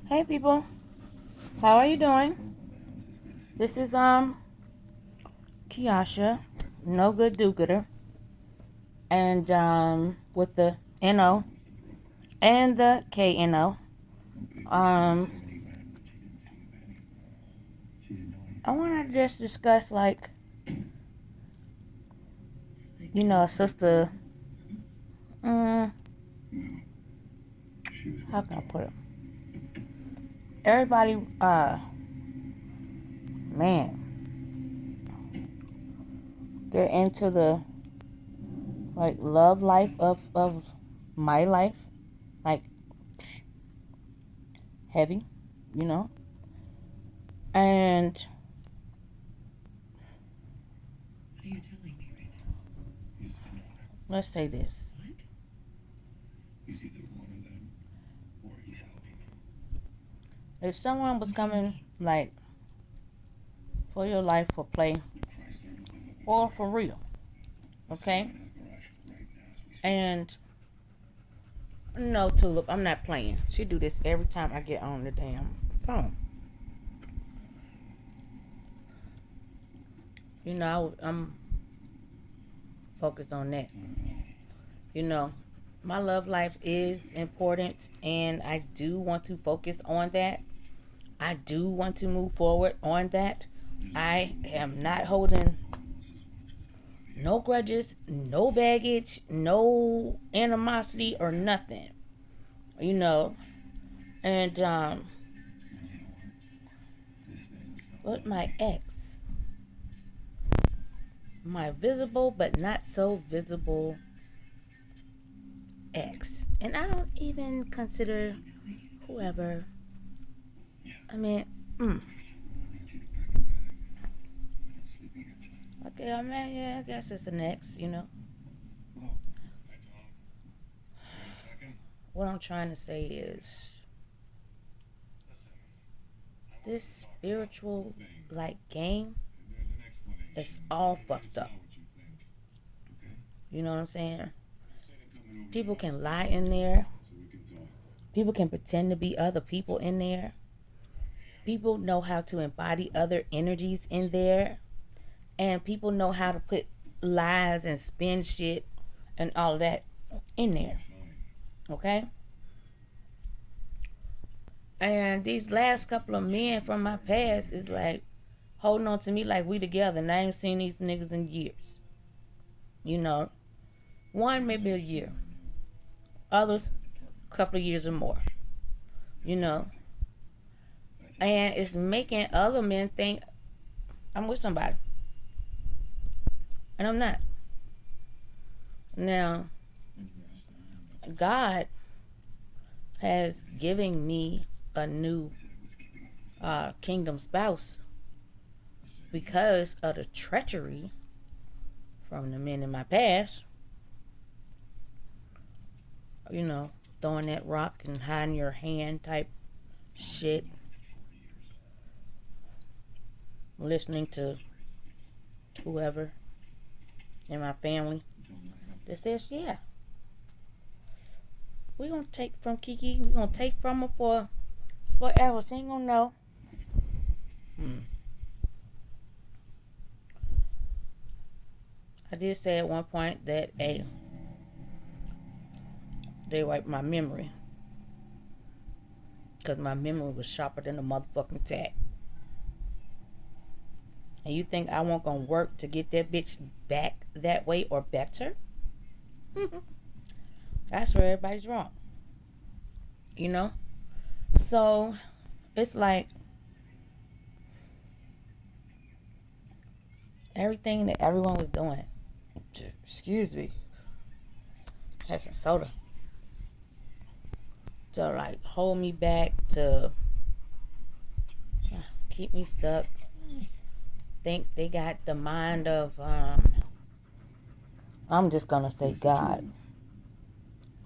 Hey people, how are you doing? This is Kiasha, No Good Do Gooder, and with the NO and the KNO. Um, I want to just discuss sister. Um, how can I put it? Everybody, man, they're into the love life of my life, like heavy, you know, and let's say this. If someone was coming for your life for play or for real, okay? And no, Tulip, I'm not playing. She do this every time I get on the damn phone. I'm focused on that. You know, my love life is important, and I do want to focus on that. I do want to move forward on that. I am not holding no grudges, no baggage, no animosity or nothing. You know, and but my ex, my visible but not so visible ex, and I don't even consider whoever. I mean, okay, I mean, yeah, I guess it's an ex. What I'm trying to say is this spiritual game is all fucked up. You know what I'm saying? People can lie in there. People can pretend to be other people in there. People know how to embody other energies in there. And people know how to put lies and spin shit and all that in there. Okay? And these last couple of men from my past is holding on to me like we together. And I ain't seen these niggas in years. You know? One maybe a year. Others a couple of years or more. You know? And it's making other men think I'm with somebody. And I'm not. Now, God has given me a new kingdom spouse because of the treachery from the men in my past. Throwing that rock and hiding your hand type shit. Listening to whoever in my family that says, yeah, we're going to take from Kiki. We're going to take from her for forever. She ain't going to know. I did say at one point that, hey, they wiped my memory. Because my memory was sharper than a motherfucking tack. And you think I won't gonna work to get that bitch back that way or better? That's where everybody's wrong. You know? So, it's like everything that everyone was doing. Excuse me. Had some soda. To hold me back, to keep me stuck. Think they got the mind of I'm just gonna say God,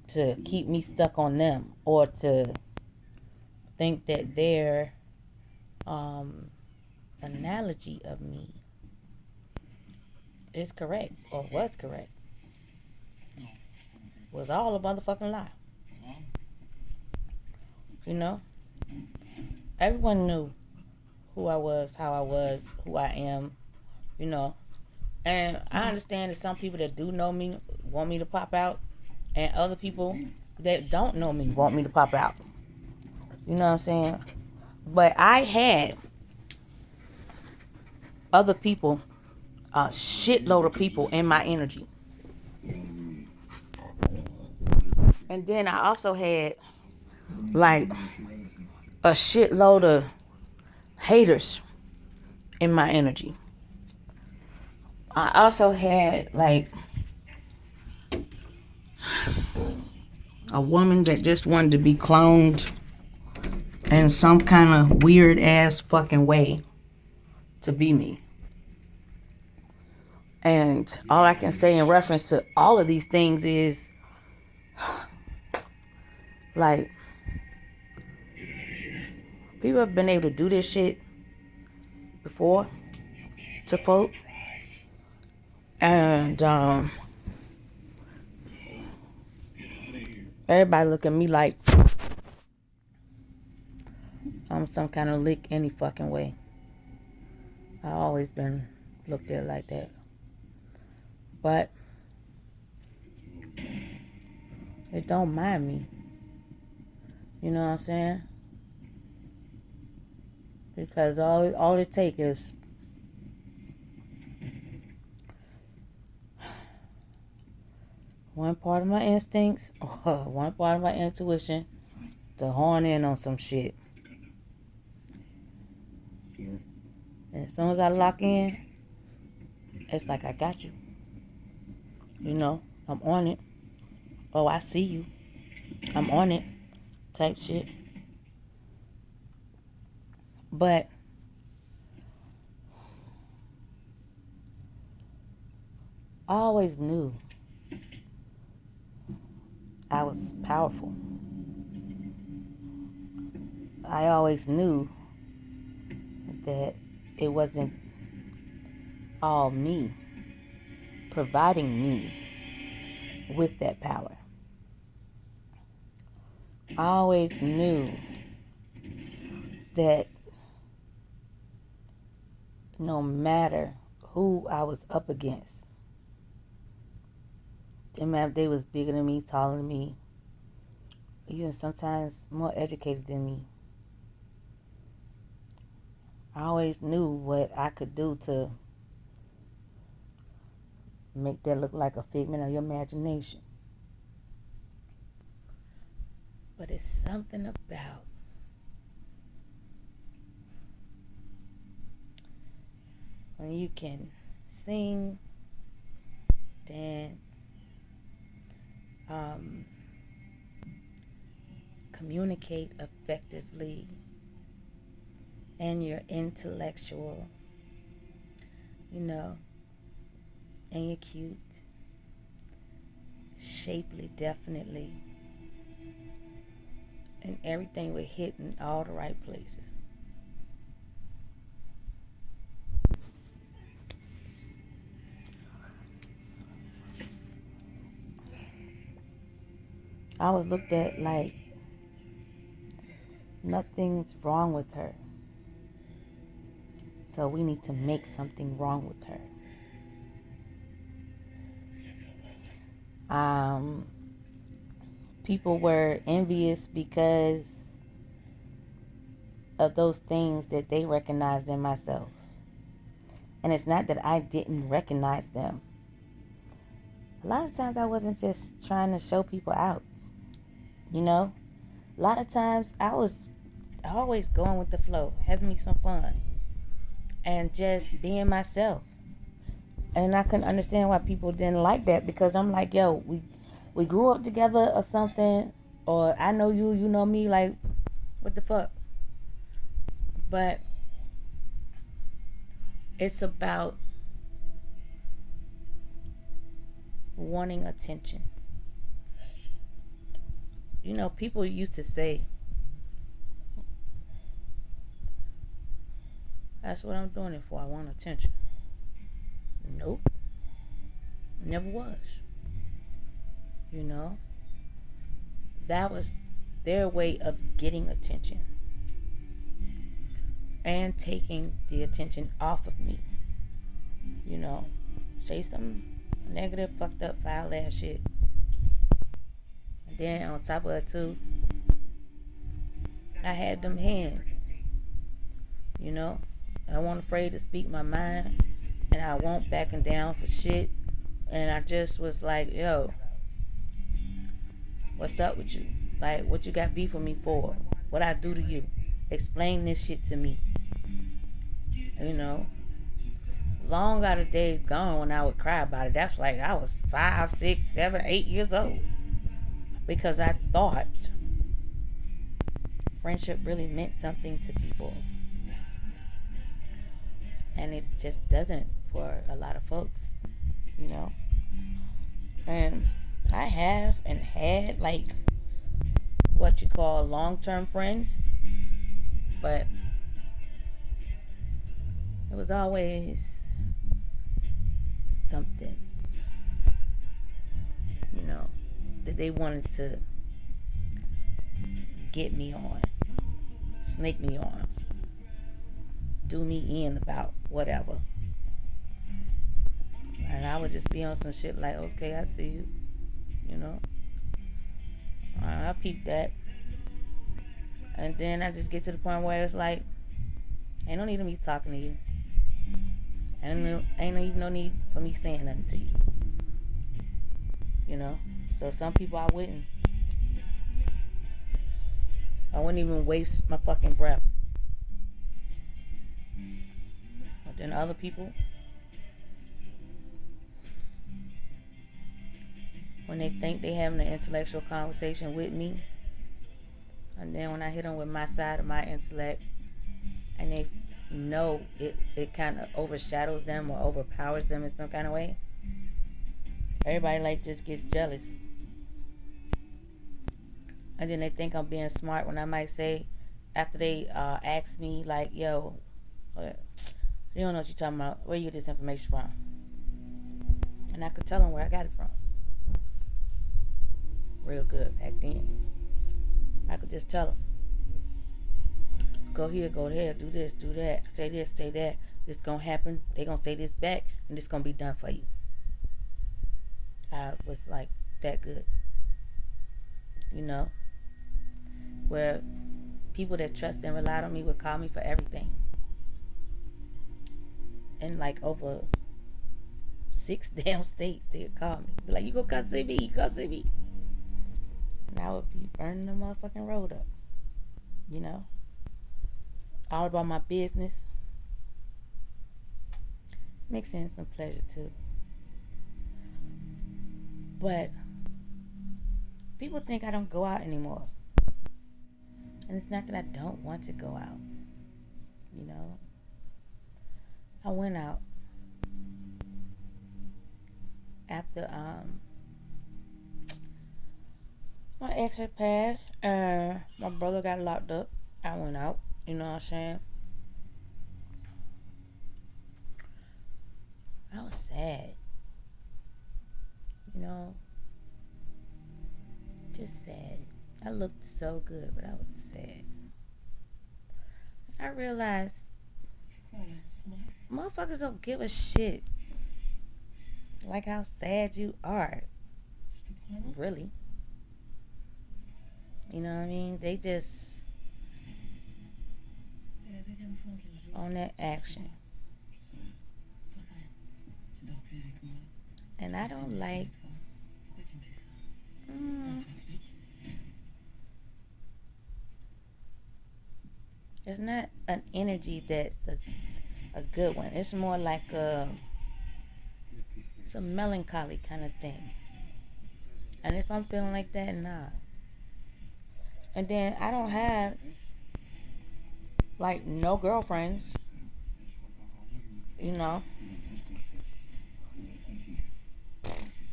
to keep me stuck on them, or to think that their analogy of me is correct or was correct. Was all a motherfucking lie. You know? Everyone knew who I was, how I was, who I am, you know. And I understand that some people that do know me want me to pop out, and other people that don't know me want me to pop out. You know what I'm saying? But I had other people, a shitload of people in my energy. And then I also had like a shitload of haters in my energy. I also had like a woman that just wanted to be cloned in some kind of weird ass fucking way to be me. And all I can say in reference to all of these things is like, people have been able to do this shit before to folk. And everybody look at me like I'm some kind of lick any fucking way. I always been looked at like that. But it don't mind me. You know what I'm saying? Because all it takes is one part of my instincts or one part of my intuition to horn in on some shit. And as soon as I lock in, it's like I got you. You know, I'm on it. Oh, I see you. I'm on it. Type shit. But I always knew I was powerful. I always knew that it wasn't all me providing me with that power. I always knew that no matter who I was up against, didn't matter if they was bigger than me, taller than me, even sometimes more educated than me, I always knew what I could do to make that look like a figment of your imagination. But it's something about when you can sing, dance, communicate effectively, and you're intellectual, you know, and you're cute, shapely, definitely, and everything will hit in all the right places. I was looked at like nothing's wrong with her, so we need to make something wrong with her. People were envious because of those things that they recognized in myself. And it's not that I didn't recognize them. A lot of times I wasn't just trying to show people out, you know? A lot of times I was always going with the flow, having me some fun, and just being myself. And I couldn't understand why people didn't like that, because I'm like, yo, we grew up together or something, or I know you, you know me, like, what the fuck? But it's about wanting attention. You know, people used to say, that's what I'm doing it for, I want attention. Nope. Never was. You know? That was their way of getting attention. and taking the attention off of me. You know, say some negative, fucked up, foul ass shit. And then on top of it too, I had them hands. You know, I wasn't afraid to speak my mind, and I won't backing down for shit. And I just was like, yo, what's up with you? Like, what you got beef with me for? What I do to you? Explain this shit to me. You know, long out of days gone when I would cry about it. That's like I was 5, 6, 7, 8 years old. Because I thought friendship really meant something to people. And it just doesn't for a lot of folks, you know. And I have and had like what you call long-term friends, but it was always something, you know, that they wanted to get me on, snake me on, do me in about whatever. And I would just be on some shit like, okay, I see you, you know. I peep that. And then I just get to the point where it's like, ain't no need of me talking to you. Ain't even no need for me saying nothing to you. You know? So some people I wouldn't even waste my fucking breath. But then other people, when they think they having an intellectual conversation with me, and then when I hit them with my side of my intellect, and they know it kind of overshadows them or overpowers them in some kind of way, everybody like just gets jealous. And then they think I'm being smart when I might say, after they ask me like, yo, you don't know what you're talking about, where you get this information from? And I could tell them where I got it from. Real good back then. I could just tell them, go here, go there, do this, do that, say this, say that, this gonna happen, they gonna say this back, and this gonna be done for you. I was like that good, you know, where people that trust and relied on me would call me for everything. And like over 6 damn states, they would call me, be like, you gonna come see me, you come see me. And I would be burning the motherfucking road up, you know, all about my business, mixing in some pleasure too. But people think I don't go out anymore, and it's not that I don't want to go out, you know. I went out after my ex had passed, my brother got locked up. I went out, you know what I'm saying? I was sad, you know, just sad. I looked so good, but I was sad. I realized motherfuckers don't give a shit like how sad you are, really. You know what I mean? They just on that action. And I don't like it's not an energy that's a good one. It's more like it's a melancholy kind of thing. And if I'm feeling like that, nah. And then I don't have like no girlfriends, you know,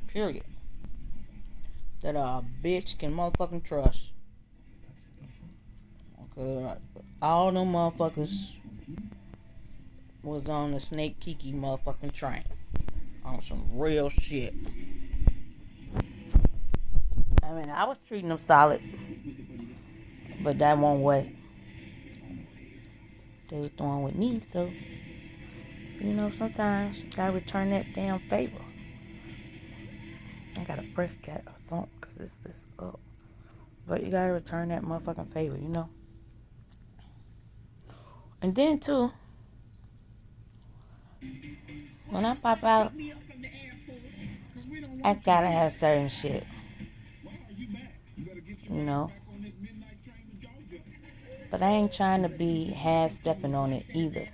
period, that a bitch can motherfucking trust. Okay, all them motherfuckers was on the Snake Kiki motherfucking train on some real shit. I mean, I was treating them solid, but that won't wait. they was doing with me. So, sometimes you gotta return that damn favor. I gotta press that or something because it's this up. But you gotta return that motherfucking favor, And then, too, when I pop out, I gotta have certain shit, you know. But I ain't trying to be half-stepping on it either.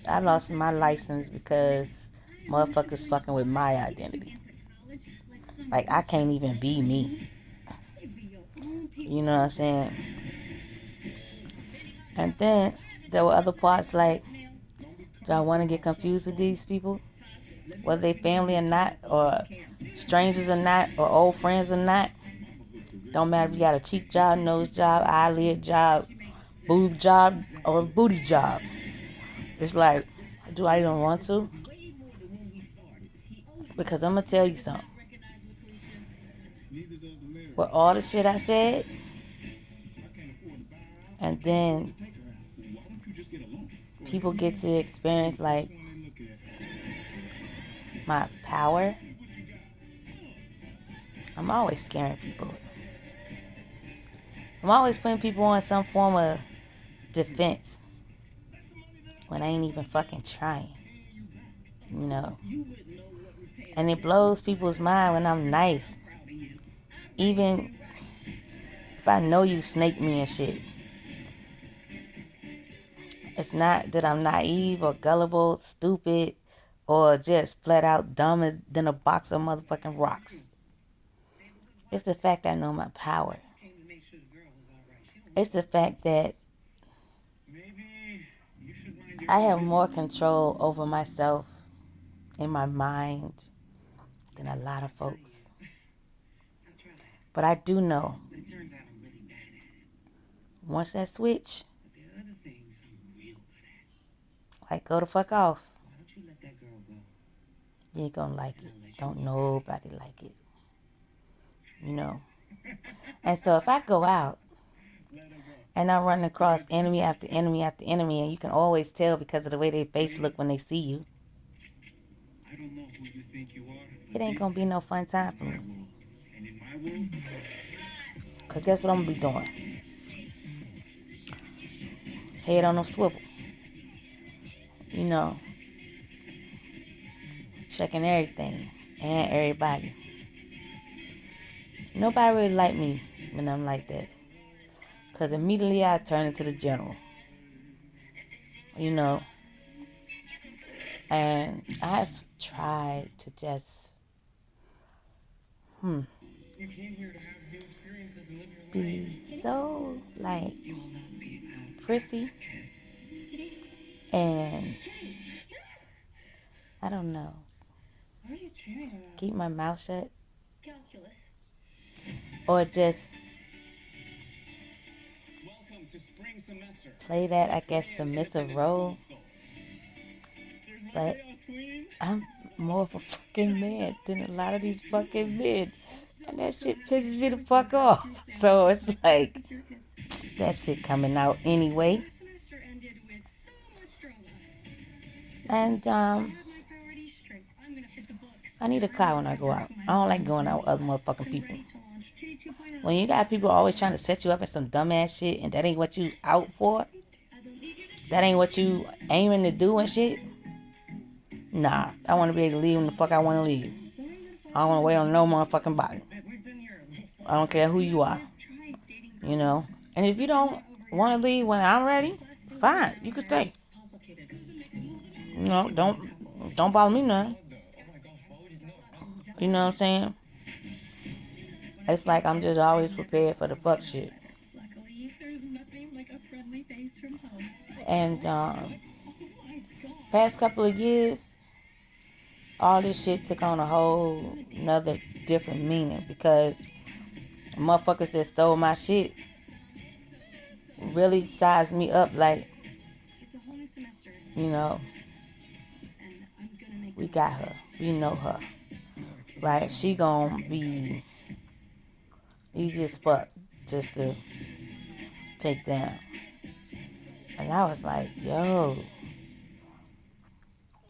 I lost my license because motherfuckers fucking with my identity. Like, I can't even be me. You know what I'm saying? And then there were other parts like, do I want to get confused with these people? Whether they family or not, or strangers or not, or old friends or not. Don't matter if you got a cheek job, nose job, eyelid job, boob job, or booty job. It's like, do I even want to? Because I'm going to tell you something. With all the shit I said, and then people get to experience like my power, I'm always scaring people. I'm always putting people on some form of defense when I ain't even fucking trying, And it blows people's mind when I'm nice. Even if I know you snake me and shit. It's not that I'm naive or gullible, stupid, or just flat out dumber than a box of motherfucking rocks. It's the fact I know my power. It's the fact that I have more control over myself and my mind than a lot of folks. But I do know, once that switch, like, go the fuck off, you ain't gonna like it. Don't nobody like it. And so if I go out and I run across enemy after enemy after enemy, and you can always tell because of the way their face look when they see you, it ain't gonna be no fun time for me. Because guess what I'm gonna be doing? Head on a swivel. Checking everything and everybody. Nobody really like me when I'm like that. Because immediately I turn into the general. And I've tried to just be so, like, prissy. And I don't know. Keep my mouth shut. Or just play that, I guess, submissive role. But I'm more of a fucking man than a lot of these fucking men. And that shit pisses me the fuck off. So it's like, that shit coming out anyway. And I need a car when I go out. I don't like going out with other motherfucking people. When you got people always trying to set you up in some dumbass shit and that ain't what you out for, that ain't what you aiming to do and shit, nah, I want to be able to leave when the fuck I want to leave. I don't want to wait on no motherfucking body. I don't care who you are, And if you don't want to leave when I'm ready, fine, you can stay. Don't bother me none. You know what I'm saying? It's like I'm just always prepared for the fuck shit. And past couple of years, all this shit took on a whole another different meaning because motherfuckers that stole my shit really sized me up like, we got her. We know her. Right? She gonna be easy as fuck just to take down. And I was like, yo,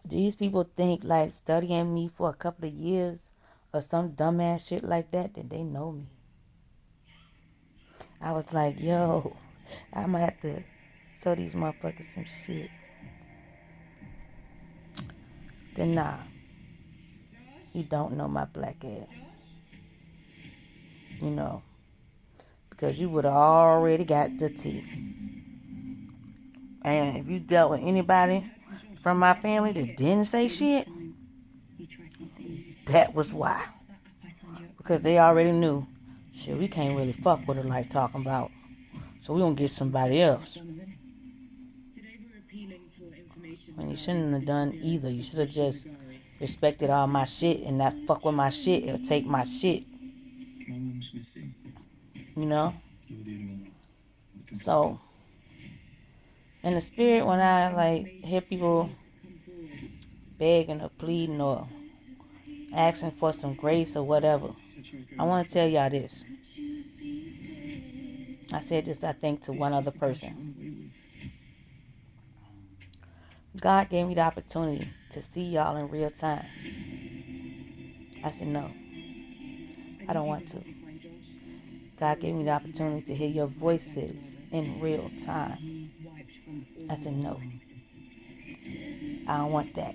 these people think like studying me for a couple of years or some dumbass shit like that they know me. I was like, yo, I'm gonna have to show these motherfuckers some shit. Then nah, you don't know my black ass. You know, because you would have already got the tea. And if you dealt with anybody from my family that didn't say shit, that was why. Because they already knew, shit, we can't really fuck with her like talking about. So we gonna get somebody else. And you shouldn't have done either. You should have just respected all my shit and not fuck with my shit or take my shit. You know? So, in the spirit, when I like hear people begging or pleading or asking for some grace or whatever, I want to tell y'all this. I said this, I think, to one other person. God gave me the opportunity to see y'all in real time. I said, no, I don't want to. God gave me the opportunity to hear your voices in real time. I said, no, I don't want that.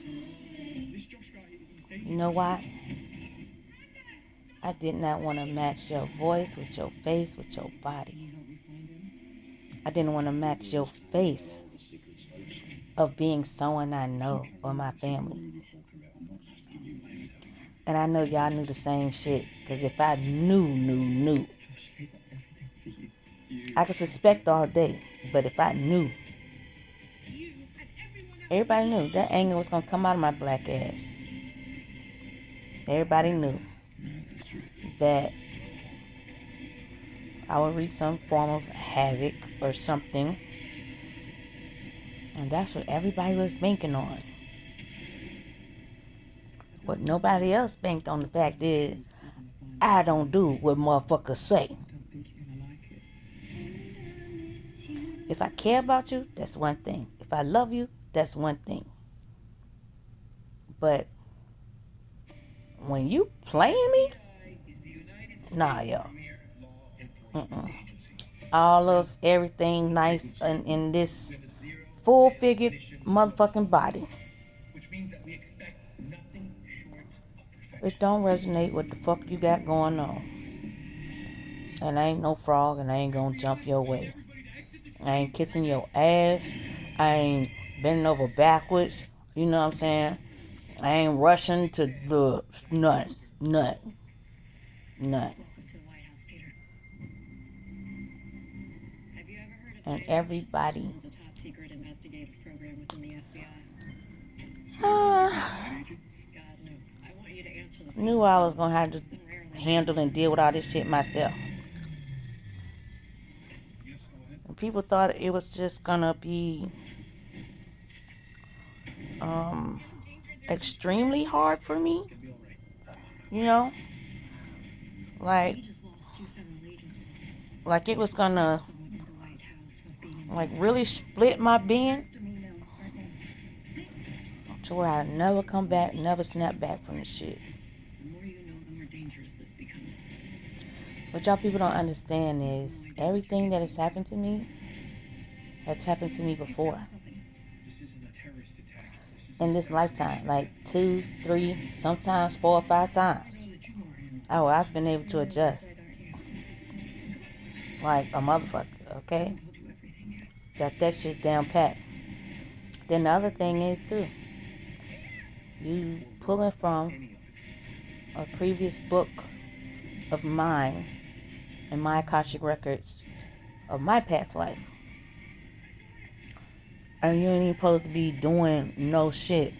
You know why? I did not want to match your voice with your face, with your body. I didn't want to match your face of being someone I know or my family. And I know y'all knew the same shit. Because if I knew, I could suspect all day. But if I knew, everybody knew that anger was going to come out of my black ass. Everybody knew that I would wreak some form of havoc or something. And that's what everybody was banking on. What nobody else banked on the fact is, I don't do what motherfuckers say. If I care about you, that's one thing. If I love you, that's one thing. But when you playing me, nah, yo. All of everything nice in this full-figured motherfucking body, it don't resonate with the fuck you got going on. And I ain't no frog, and I ain't gonna jump your way. I ain't kissing your ass. I ain't bending over backwards. You know what I'm saying? I ain't rushing to the nut. And everybody knew I was gonna have to handle and deal with all this shit myself. And people thought it was just gonna be extremely hard for me. You know? Like it was gonna really split my being to where I never come back, never snap back from the shit. What y'all people don't understand is everything that has happened to me happened to me before. In this lifetime, like 2, 3, sometimes 4 or 5 times. Oh, I've been able to adjust like a motherfucker, okay? Got that shit down pat. Then the other thing is too, you pulling from a previous book of mine and my Akashic records of my past life. And you ain't even supposed to be doing no shit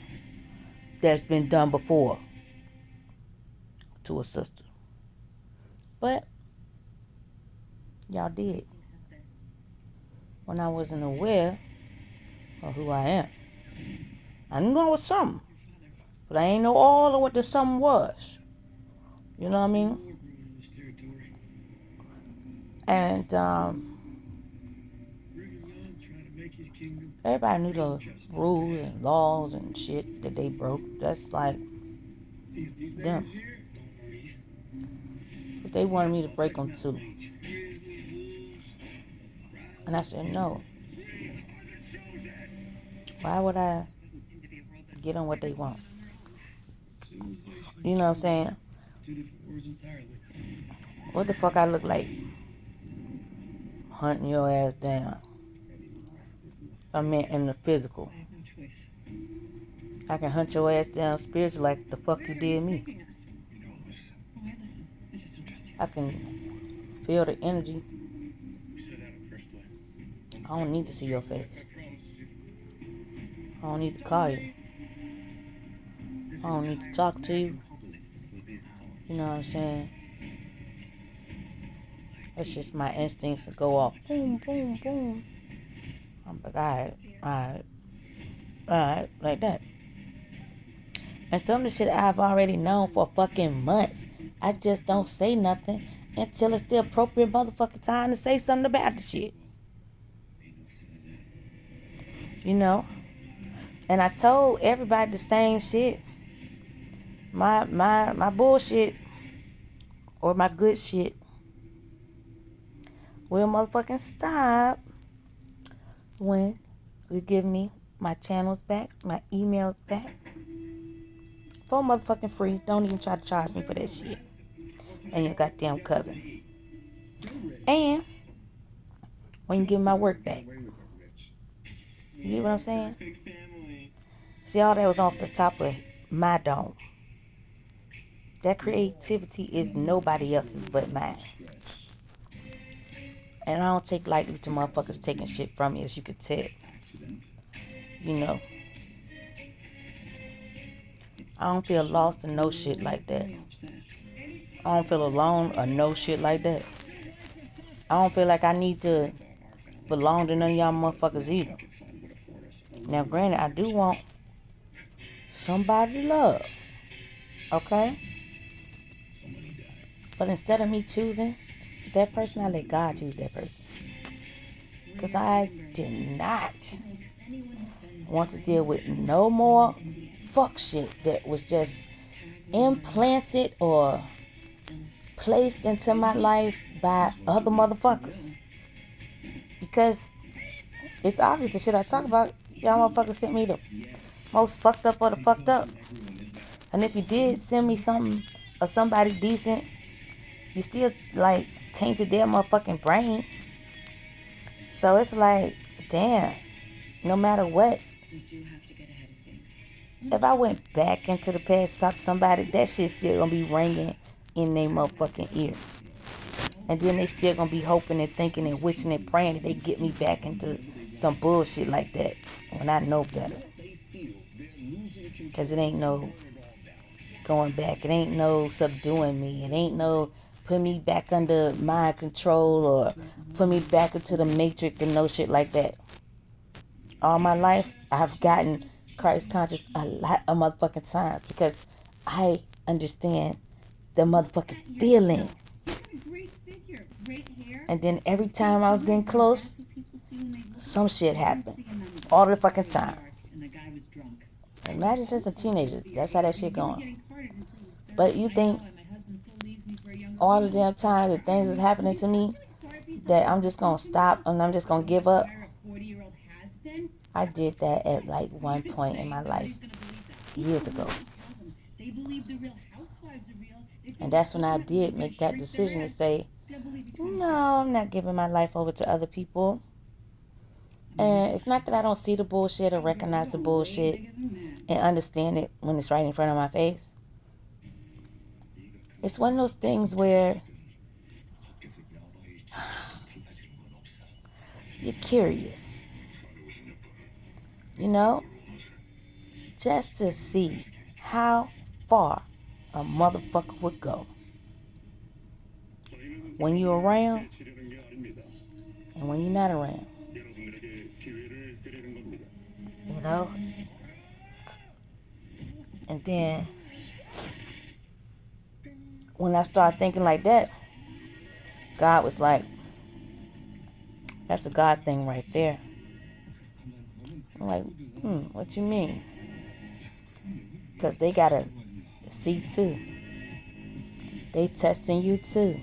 that's been done before to a sister. But y'all did. When I wasn't aware of who I am. I knew I was something. But I ain't know all of what the something was. You know what I mean? And Everybody knew the rules and laws and shit that they broke. That's like them. But they wanted me to break them too. And I said, no. Why would I get on what they want? You know what I'm saying? What the fuck I look like? Hunting your ass down. I meant in the physical. I can hunt your ass down spiritually like the fuck you did me. I can feel the energy. I don't need to see your face. I don't need to call you. I don't need to talk to you. You know what I'm saying? It's just my instincts to go off. Boom, boom, boom. I'm like, alright, like that. And some of the shit I've already known for fucking months. I just don't say nothing until it's the appropriate motherfucking time to say something about the shit. You know? And I told everybody the same shit. My bullshit or my good shit will motherfucking stop when you give me my channels back, my emails back. For motherfucking free. Don't even try to charge me for that shit. And your goddamn coven. And when you give my work back. You get what I'm saying? See, all that was off the top of my dome. That creativity is nobody else's but mine. And I don't take lightly to motherfuckers taking shit from me, as you could tell. You know. I don't feel lost in no shit like that. I don't feel alone or no shit like that. I don't feel like I need to belong to none of y'all motherfuckers either. Now, granted, I do want somebody to love. Okay? But instead of me choosing that person, I let God choose that person. Because I did not want to deal with no more fuck shit that was just implanted or placed into my life by other motherfuckers. Because it's obvious the shit I talk about, y'all motherfuckers sent me the most fucked up of the fucked up. And if you did send me something or somebody decent, you still like tainted their motherfucking brain. So it's like, damn, no matter what, if I went back into the past to talk to somebody, that shit still gonna be ringing in their motherfucking ear. And then they still gonna be hoping and thinking and wishing and praying that they get me back into some bullshit like that when I know better. Because it ain't no going back. It ain't no subduing me. It ain't no put me back under mind control or put me back into the matrix and no shit like that. All my life, I've gotten Christ conscious a lot of motherfucking times because I understand the motherfucking feeling. And then every time I was getting close, some shit happened. All the fucking time. Imagine since a teenager. That's how that shit going. But you think all the damn times that things is happening to me that I'm just going to stop and I'm just going to give up? I did that at like one point in my life years ago. And that's when I did make that decision to say, no, I'm not giving my life over to other people. And it's not that I don't see the bullshit or recognize the bullshit and understand it when it's right in front of my face. It's one of those things where you're curious, you know, just to see how far a motherfucker would go when you're around and when you're not around. You know? And then when I started thinking like that, God was like, that's a God thing right there. I'm like, what you mean? Because they got to see too. They testing you too.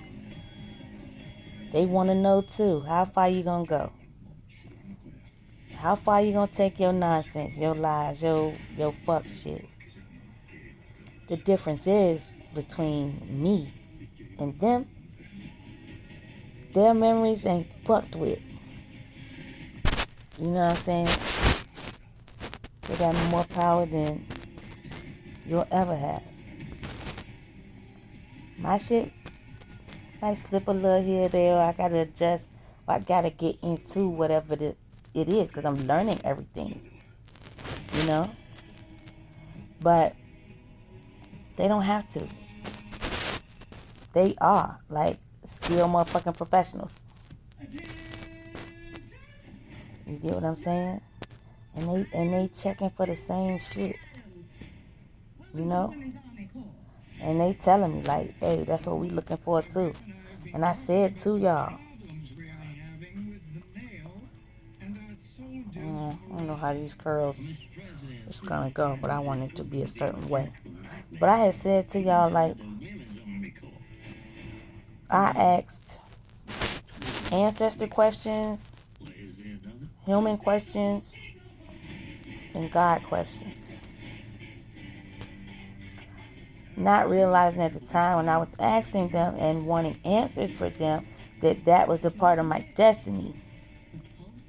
They want to know too. How far you going to go? How far you going to take your nonsense, your lies, your fuck shit? The difference is between me and them, their memories ain't fucked with. You know what I'm saying? They got more power than you'll ever have. My shit might slip a little here or there, or I gotta adjust, or I gotta get into whatever it is, because I'm learning everything. You know? But they don't have to. They are like skilled motherfucking professionals. You get what I'm saying? And they checking for the same shit. You know? And they telling me like, hey, that's what we looking for too. And I said to y'all, I don't know how these curls is gonna go, but I want it to be a certain way. But I had said to y'all, like, I asked ancestor questions, human questions, and God questions. Not realizing at the time when I was asking them and wanting answers for them that was a part of my destiny.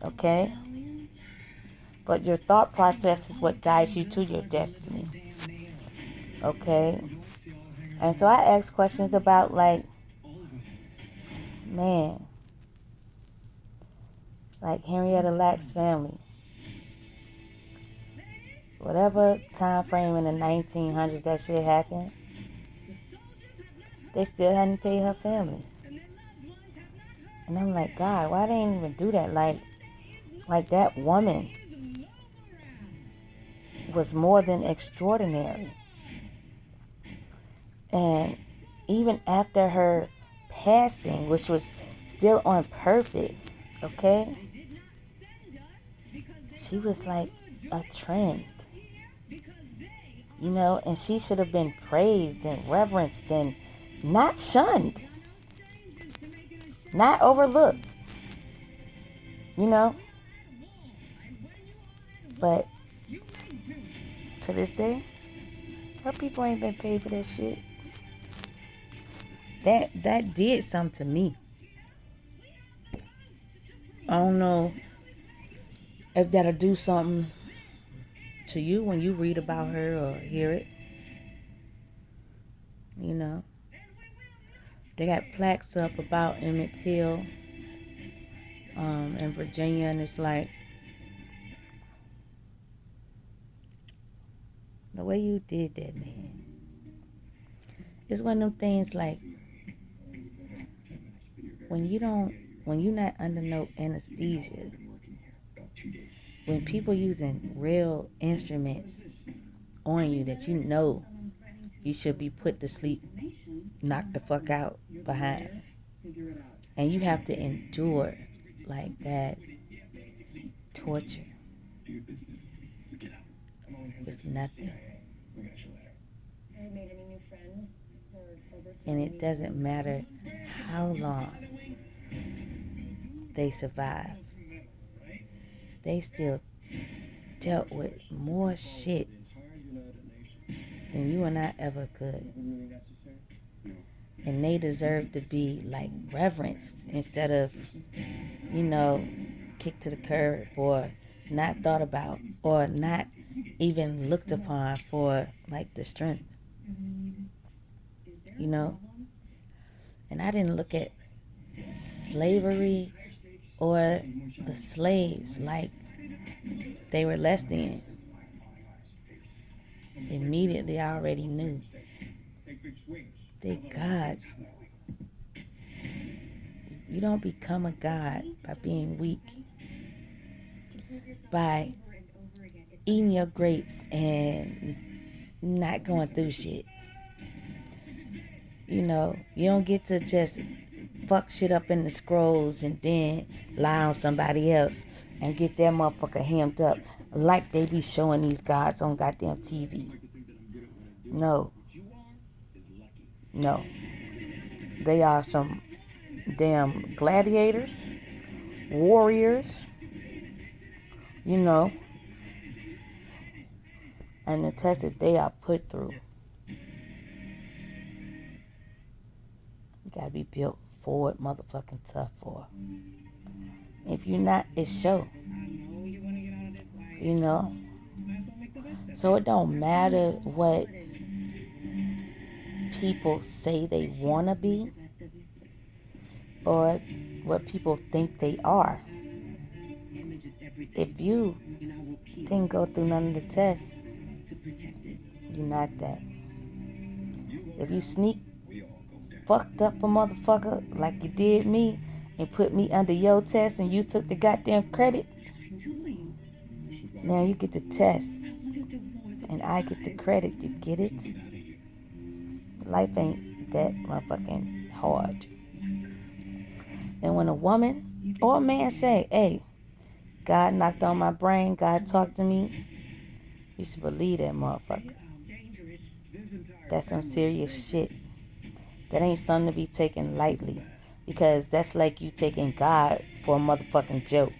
Okay? But your thought process is what guides you to your destiny. Okay? And so I asked questions about, like, man, like Henrietta Lacks family. Whatever time frame in the 1900s that shit happened, they still hadn't paid her family. And I'm like, God, why they didn't even do that? Like that woman was more than extraordinary. And even after her passing, which was still on purpose, okay? She was like a trend. You know, and she should have been praised and reverenced and not shunned. Not overlooked. You know? But to this day, her people ain't been paid for that shit. That did something to me. I don't know if that'll do something to you when you read about her or hear it. You know? They got plaques up about Emmett Till in Virginia, and it's like, the way you did that, man. It's one of them things like, when you're not under no anesthesia, when people using real instruments on you that you know you should be put to sleep, knocked the fuck out behind, and you have to endure like that torture with nothing. And it doesn't matter how long they survive. They still dealt with more shit than you and I ever could. And they deserve to be like reverenced instead of, you know, kicked to the curb or not thought about or not even looked upon for like the strength. You know? And I didn't look at slavery or the slaves like they were less than. Immediately I already knew they gods. You don't become a god by being weak, by eating your grapes and not going through shit. You know, you don't get to just fuck shit up in the scrolls and then lie on somebody else and get that motherfucker hemmed up like they be showing these guys on goddamn TV. No. No. They are some damn gladiators, warriors, you know, and the test that they are put through. You gotta be built forward, motherfucking tough for. If you're not, it's show. You know? So it don't matter what people say they wanna be or what people think they are. If you didn't go through none of the tests, you're not that. If you sneak fucked up a motherfucker like you did me and put me under your test and you took the goddamn credit, now you get the test and I get the credit. You get it? Life ain't that motherfucking hard. And when a woman or a man say, hey, God knocked on my brain, God talked to me, you should believe that motherfucker. That's some serious shit. That ain't something to be taken lightly. Because that's like you taking God for a motherfucking joke.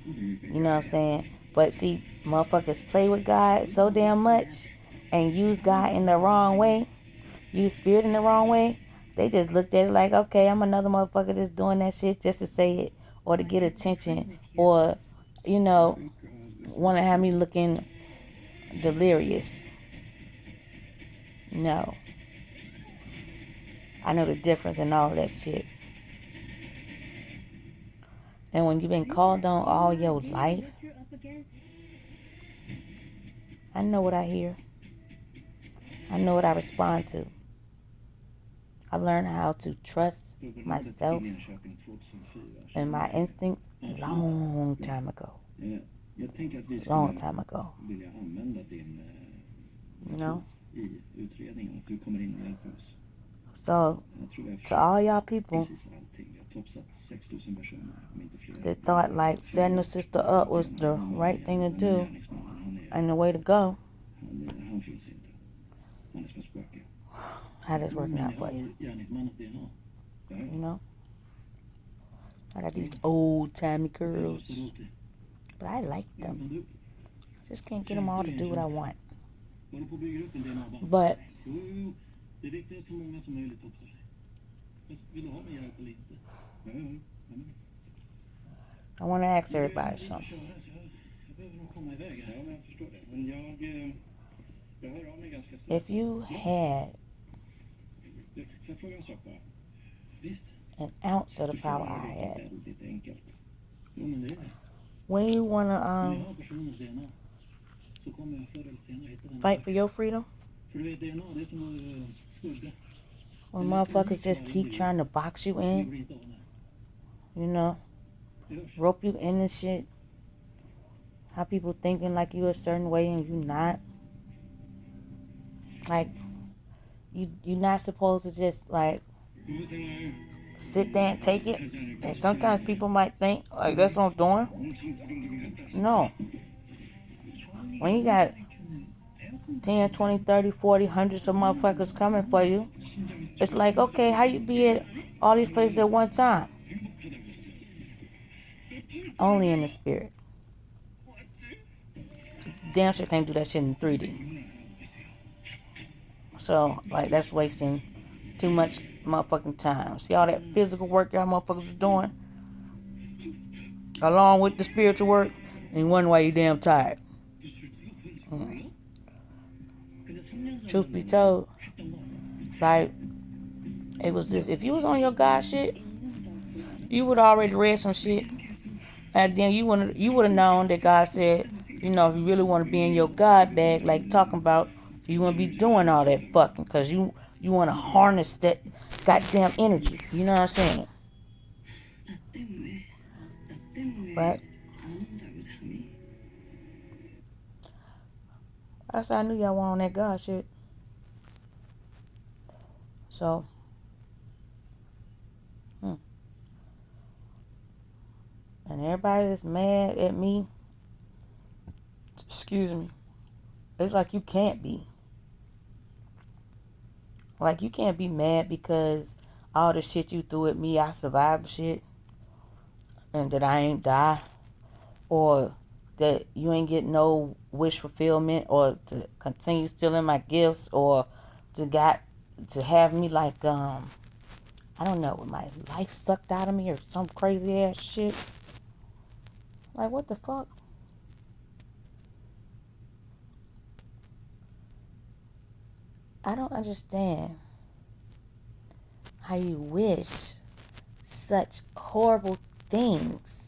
You know what I'm saying? But see, motherfuckers play with God so damn much and use God in the wrong way, use spirit in the wrong way. They just looked at it like, okay, I'm another motherfucker that's doing that shit just to say it or to get attention or, you know, want to have me looking delirious. No. I know the difference in all that shit. And when you've been called on all your life, I know what I hear. I know what I respond to. I've learned how to trust myself and my instincts a long time ago. Long time ago. You know? So, to all y'all people that thought like setting the sister up was the right thing to do and the way to go, how that's working out for you. You know? I got these old timey curls, but I like them. Just can't get them all to do what I want. But I want to ask everybody something. If you had an ounce of the power I had, when you want to fight for your freedom, when motherfuckers just keep trying to box you in, you know, rope you in and shit, how people thinking like you a certain way and you not, like, you're not supposed to just, like, sit there and take it. And sometimes people might think, like, that's what I'm doing. No. When you got 10, 20, 30, 40, hundreds of motherfuckers coming for you, it's like, okay, how you be at all these places at one time? Only in the spirit. Damn sure can't do that shit in 3D. So, like, that's wasting too much motherfucking time. See all that physical work y'all motherfuckers is doing? Along with the spiritual work, and you wonder why you damn tired. Truth be told, like, it was if you was on your God shit, you would already read some shit, and then you would have known that God said, you know, if you really want to be in your God bag, like talking about, you want to be doing all that fucking, cause you want to harness that goddamn energy. You know what I'm saying? But that's how I knew y'all were on that God shit. So, And everybody that's mad at me, excuse me, it's like you can't be. Like, you can't be mad because all the shit you threw at me, I survived shit, and that I ain't die, or that you ain't get no wish fulfillment, or to continue stealing my gifts, or to have me like, I don't know, with my life sucked out of me or some crazy ass shit. Like, what the fuck? I don't understand how you wish such horrible things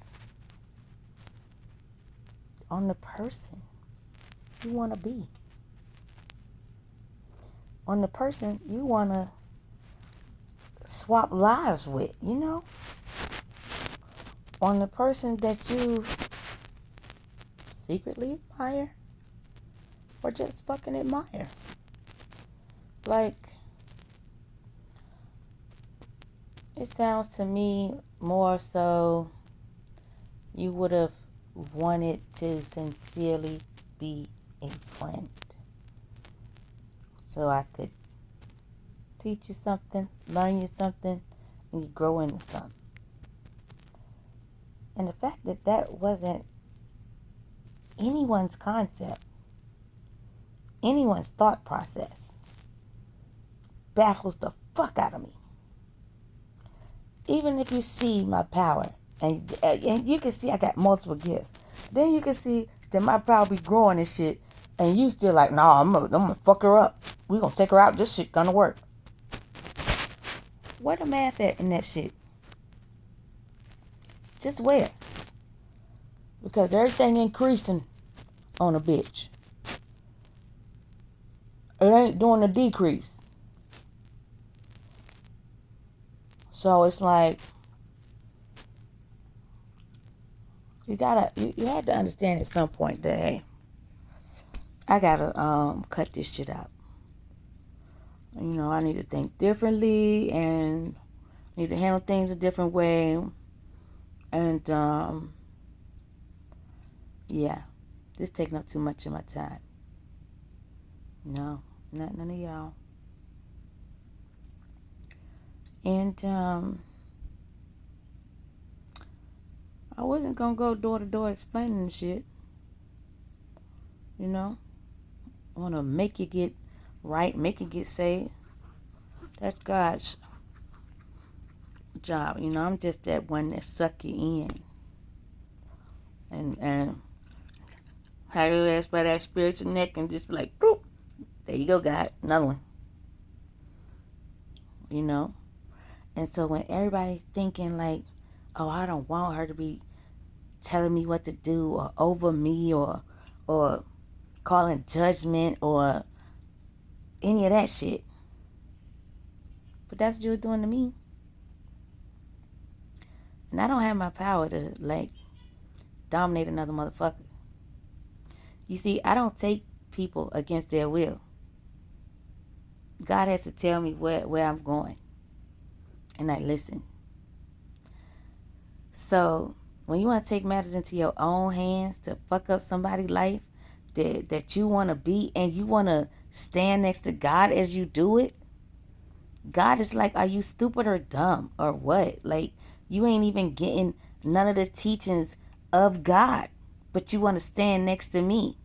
on the person you want to be, on the person you want to swap lives with, you know, on the person that you secretly admire or just fucking admire. Like, it sounds to me more so you would have wanted to sincerely be a friend, so I could teach you something, learn you something, and you grow into something. And the fact that that wasn't anyone's concept, anyone's thought process, baffles the fuck out of me. Even if you see my power, and you can see I got multiple gifts, then you can see that my power be growing and shit, and you still like, nah, I'm gonna fuck her up. We gonna take her out. This shit gonna work. Where the math at in that shit? Just where? Because everything increasing on a bitch. It ain't doing a decrease. So it's like, you had to understand at some point that, hey, I gotta cut this shit out. You know, I need to think differently and need to handle things a different way. And yeah, this is taking up too much of my time. No, not none of y'all. And I wasn't gonna go door to door explaining the shit. You know, I wanna make you get right, make you get saved. That's God's job. You know, I'm just that one that suck you in and have your ass by that spiritual neck and just be like, boop, there you go, God, another one. You know, and so when everybody's thinking like, oh, I don't want her to be telling me what to do or over me or calling judgment or any of that shit, but that's what you're doing to me. And I don't have my power to like dominate another motherfucker. You see, I don't take people against their will. God has to tell me where I'm going, and I listen. So when you want to take matters into your own hands to fuck up somebody's life that you want to be, and you want to stand next to God as you do it, God is like, are you stupid or dumb or what? Like, you ain't even getting none of the teachings of God, but you want to stand next to me.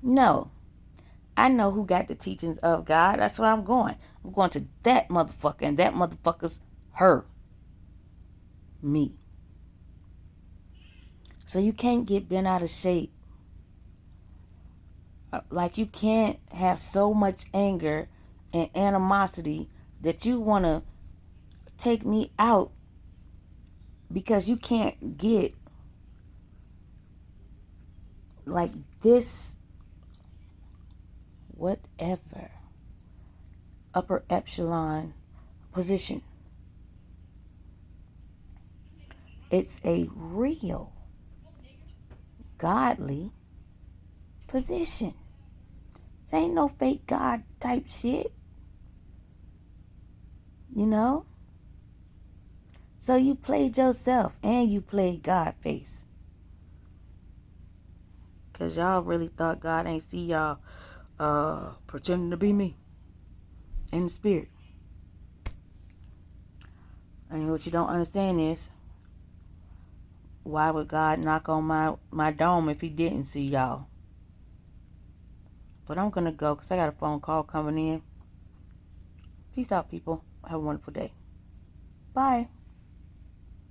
No. I know who got the teachings of God. That's where I'm going. I'm going to that motherfucker, and that motherfucker's her. Me. So you can't get bent out of shape. Like, you can't have so much anger and animosity that you want to take me out because you can't get like this whatever upper echelon position. It's a real godly position. It ain't no fake God type shit. You know? So you played yourself and you played God face. Because y'all really thought God ain't see y'all pretending to be me in the spirit. And what you don't understand is, why would God knock on my dome if he didn't see y'all? But I'm going to go because I got a phone call coming in. Peace out, people. Have a wonderful day. Bye.